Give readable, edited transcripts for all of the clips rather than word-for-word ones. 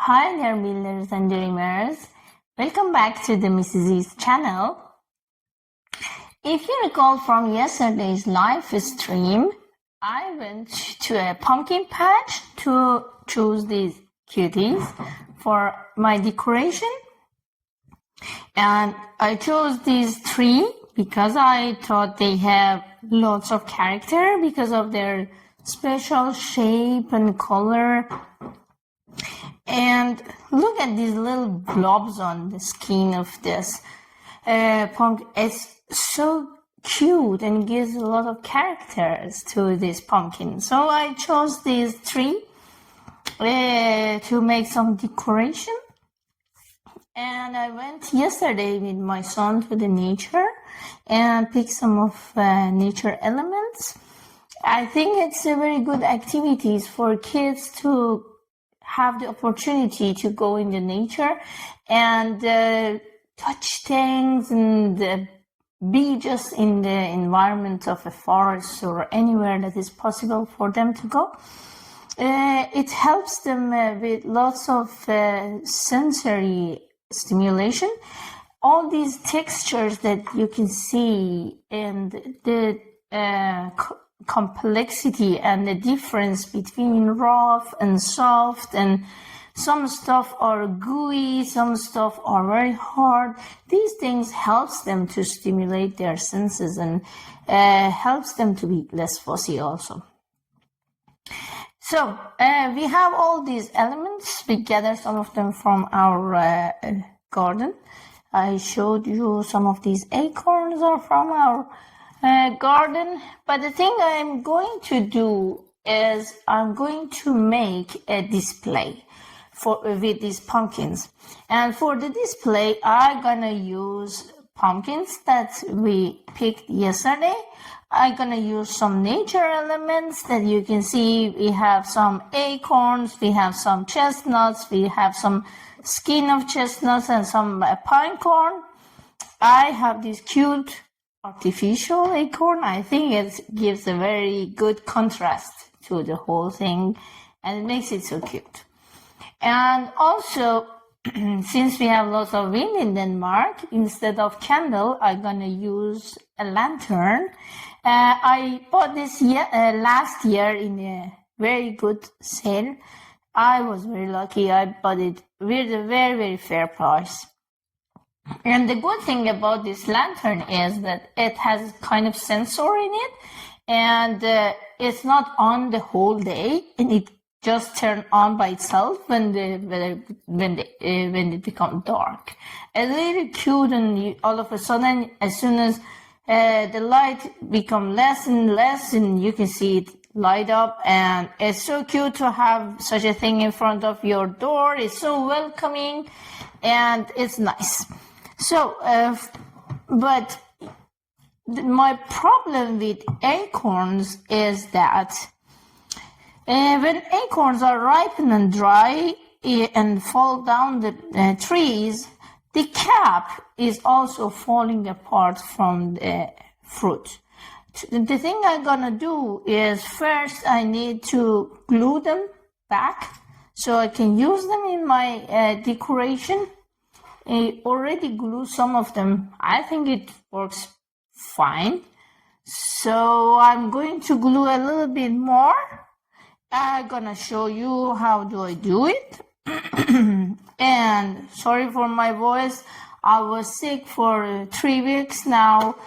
Hi there, builders and dreamers. Welcome back to the Mrs. E's channel. If you recall from yesterday's live stream, I went to a pumpkin patch to choose these cuties for my decoration. And I chose these three because I thought they have lots of character because of their special shape and color. And look at these little blobs on the skin of this pumpkin. It's so cute and gives a lot of characters to this pumpkin. So I chose these three to make some decoration. And I went yesterday with my son to the nature and picked some of nature elements. I think it's a very good activities for kids to have the opportunity to go in the nature and touch things and be just in the environment of a forest or anywhere that is possible for them to go. It helps them with lots of sensory stimulation. All these textures that you can see and the complexity and the difference between rough and soft, and some stuff are gooey, some stuff are very hard. These things helps them to stimulate their senses and helps them to be less fussy also. So we have all these elements. We gather some of them from our garden. I showed you some of these acorns are from our garden, but the thing I'm going to do is I'm going to make a display with these pumpkins. And for the display, I'm gonna use pumpkins that we picked yesterday. I'm gonna use some nature elements that you can see. We have some acorns, we have some chestnuts, we have some skin of chestnuts and some pine cone. I have this cute artificial acorn. I think it gives a very good contrast to the whole thing and it makes it so cute. And also, since we have lots of wind in Denmark, instead of candle, I'm gonna use a lantern. I bought this last year in a very good sale. I was very lucky. I bought it with a very, very fair price. And the good thing about this lantern is that it has kind of sensor in it, and it's not on the whole day, and it just turns on by itself when it becomes dark. It's really cute, and all of a sudden, as soon as the light becomes less and less, and you can see it light up, and it's so cute to have such a thing in front of your door. It's so welcoming, and it's nice. So, but my problem with acorns is that when acorns are ripened and dry and fall down the trees, the cap is also falling apart from the fruit. The thing I'm gonna do is first I need to glue them back so I can use them in my decoration. I already glue some of them. I think it works fine. So I'm going to glue a little bit more. I'm gonna show you how do I do it. And sorry for my voice. I was sick for 3 weeks now,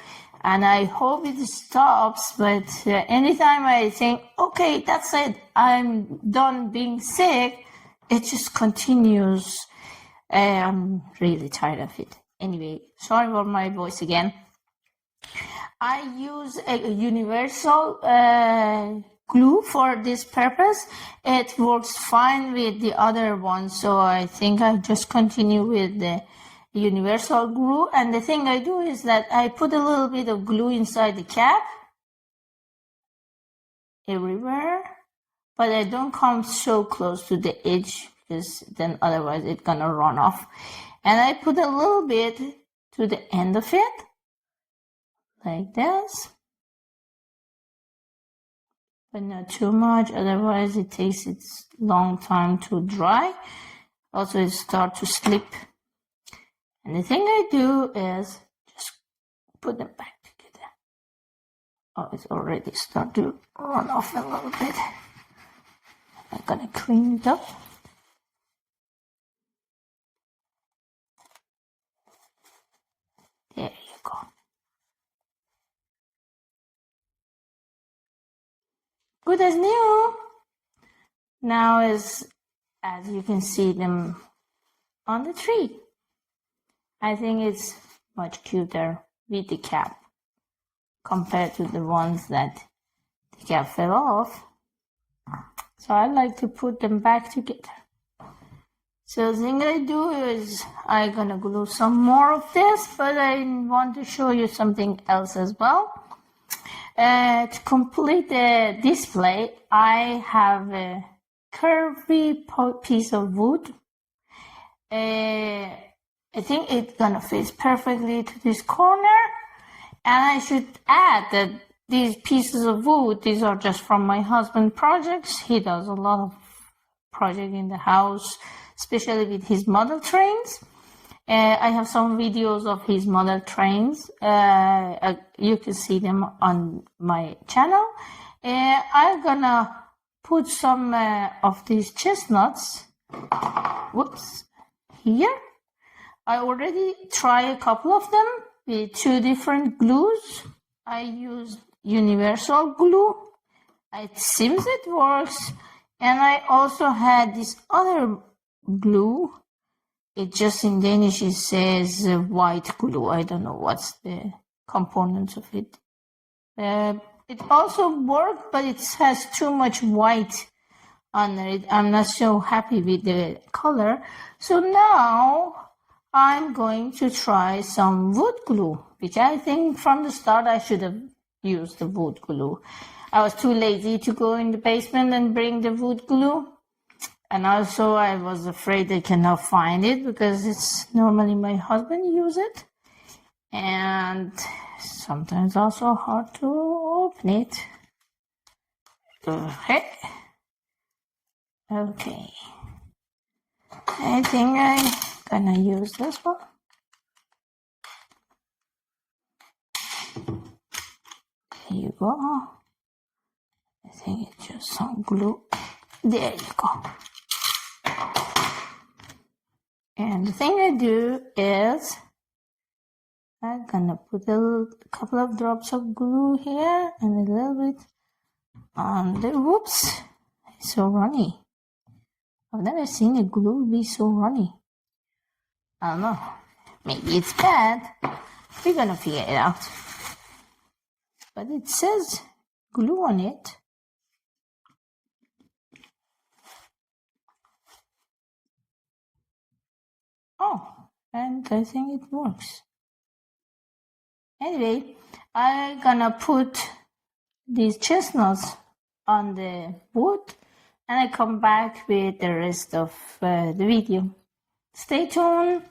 and I hope it stops. But anytime I think, okay, that's it, I'm done being sick, it just continues. I'm really tired of it. Anyway, sorry for my voice again. I use a universal glue for this purpose. It works fine with the other one, so I think I just continue with the universal glue. And the thing I do is that I put a little bit of glue inside the cap everywhere, but I don't come so close to the edge because then otherwise it's gonna run off. And I put a little bit to the end of it, like this, but not too much, otherwise it takes its long time to dry. Also it start to slip. And the thing I do is just put them back together. Oh, it's already start to run off a little bit. I'm gonna clean it up. There you go. Good as new. Now as you can see them on the tree. I think it's much cuter with the cap compared to the ones that the cap fell off. So I like to put them back together. So the thing I do is I'm gonna glue some more of this, but I want to show you something else as well. To complete the display, I have a curvy piece of wood. I think it's gonna fit perfectly to this corner. And I should add that these pieces of wood, these are just from my husband's projects. He does a lot of projects in the house, especially with his model trains. I have some videos of his model trains. You can see them on my channel. I'm gonna put some of these chestnuts, here. I already tried a couple of them with 2 different glues. I used universal glue. It seems it works. And I also had this other glue. It just in Danish it says white glue. I don't know what's the components of it. It also worked, but it has too much white under it. I'm not so happy with the color. So now I'm going to try some wood glue, which I think from the start I should have used the wood glue. I was too lazy to go in the basement and bring the wood glue. And also I was afraid I cannot find it because it's normally my husband use it. And sometimes also hard to open it. Okay. I think I'm gonna use this one. There you go. I think it's just some glue. There you go. And the thing I do is I'm gonna put a couple of drops of glue here and a little bit on the, whoops, it's so runny. I've never seen a glue be so runny. I don't know. Maybe it's bad. We're gonna figure it out. But it says glue on it. Oh, and I think it works. Anyway, I'm gonna put these chestnuts on the wood and I come back with the rest of the video. Stay tuned.